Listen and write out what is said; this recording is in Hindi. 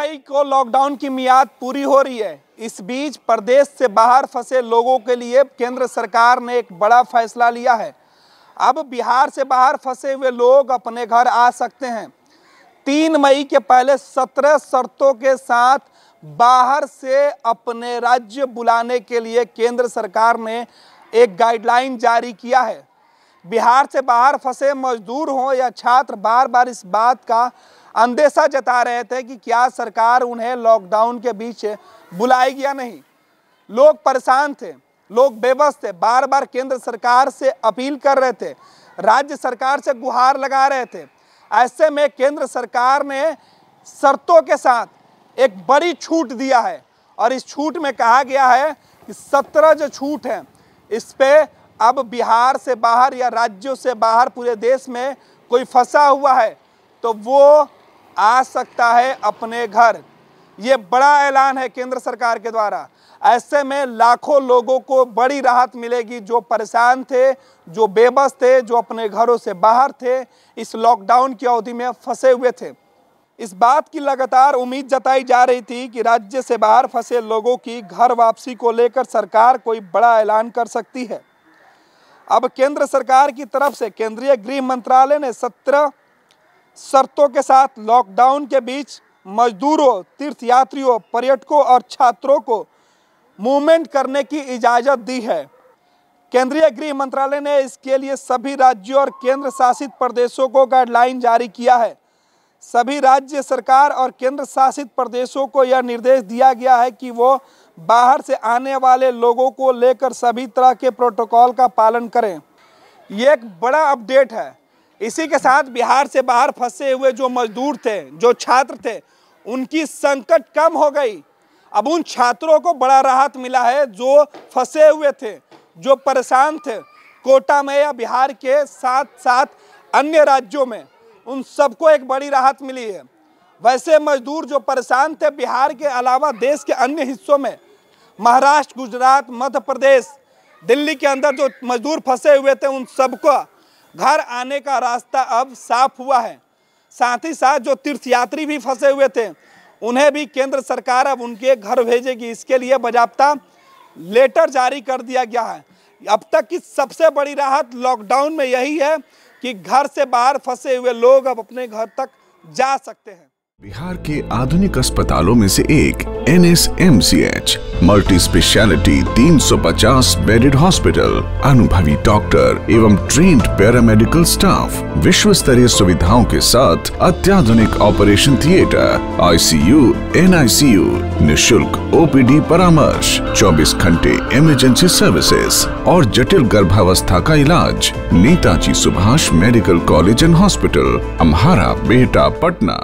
मई को लॉकडाउन की मियाद पूरी हो रही है। इस बीच प्रदेश से बाहर फंसे लोगों के लिए केंद्र सरकार ने एक बड़ा फैसला लिया है। अब बिहार से बाहर फंसे हुए लोग अपने घर आ सकते हैं। 3 मई के पहले 17 शर्तों के साथ बाहर से अपने राज्य बुलाने के लिए केंद्र सरकार ने एक गाइडलाइन जारी किया है। बिहार से बाहर फंसे मजदूर हों या छात्र बार बार इस बात का अंदेशा जता रहे थे कि क्या सरकार उन्हें लॉकडाउन के बीच बुलाएगी या नहीं। लोग परेशान थे, लोग बेबस थे, बार बार केंद्र सरकार से अपील कर रहे थे, राज्य सरकार से गुहार लगा रहे थे। ऐसे में केंद्र सरकार ने शर्तों के साथ एक बड़ी छूट दिया है और इस छूट में कहा गया है कि 17 जो छूट हैं इस पे अब बिहार से बाहर या राज्यों से बाहर पूरे देश में कोई फंसा हुआ है तो वो आ सकता है अपने घर। ये बड़ा ऐलान है केंद्र सरकार के द्वारा। ऐसे में लाखों लोगों को बड़ी राहत मिलेगी जो परेशान थे, जो बेबस थे, जो अपने घरों से बाहर थे, इस लॉकडाउन की अवधि में फंसे हुए थे। इस बात की लगातार उम्मीद जताई जा रही थी कि राज्य से बाहर फंसे लोगों की घर वापसी को लेकर सरकार कोई बड़ा ऐलान कर सकती है। अब केंद्र सरकार की तरफ से केंद्रीय गृह मंत्रालय ने 17 शर्तों के साथ लॉकडाउन के बीच मजदूरों, तीर्थयात्रियों, पर्यटकों और छात्रों को मूवमेंट करने की इजाज़त दी है। केंद्रीय गृह मंत्रालय ने इसके लिए सभी राज्यों और केंद्र शासित प्रदेशों को गाइडलाइन जारी किया है। सभी राज्य सरकार और केंद्र शासित प्रदेशों को यह निर्देश दिया गया है कि वो बाहर से आने वाले लोगों को लेकर सभी तरह के प्रोटोकॉल का पालन करें। ये एक बड़ा अपडेट है। इसी के साथ बिहार से बाहर फंसे हुए जो मजदूर थे, जो छात्र थे, उनकी संकट कम हो गई। अब उन छात्रों को बड़ा राहत मिला है जो फंसे हुए थे, जो परेशान थे कोटा में या बिहार के साथ साथ अन्य राज्यों में, उन सबको एक बड़ी राहत मिली है। वैसे मजदूर जो परेशान थे बिहार के अलावा देश के अन्य हिस्सों में, महाराष्ट्र, गुजरात, मध्य प्रदेश, दिल्ली के अंदर जो मजदूर फंसे हुए थे उन सबको घर आने का रास्ता अब साफ हुआ है। साथ ही साथ जो तीर्थयात्री भी फंसे हुए थे उन्हें भी केंद्र सरकार अब उनके घर भेजेगी। इसके लिए बाकायदा लेटर जारी कर दिया गया है। अब तक की सबसे बड़ी राहत लॉकडाउन में यही है कि घर से बाहर फंसे हुए लोग अब अपने घर तक जा सकते हैं। बिहार के आधुनिक अस्पतालों में से एक NSMCH multi speciality 350 bedded hospital, अनुभवी डॉक्टर एवं ट्रेन्ड पैरामेडिकल स्टाफ, विश्व स्तरीय सुविधाओं के साथ अत्याधुनिक ऑपरेशन थिएटर, ICU, NICU, निशुल्क OPD परामर्श, 24 घंटे इमरजेंसी सर्विसेज और जटिल गर्भावस्था का इलाज। Netaji Subhash medical college and hospital, Amhara, Bihta, Patna.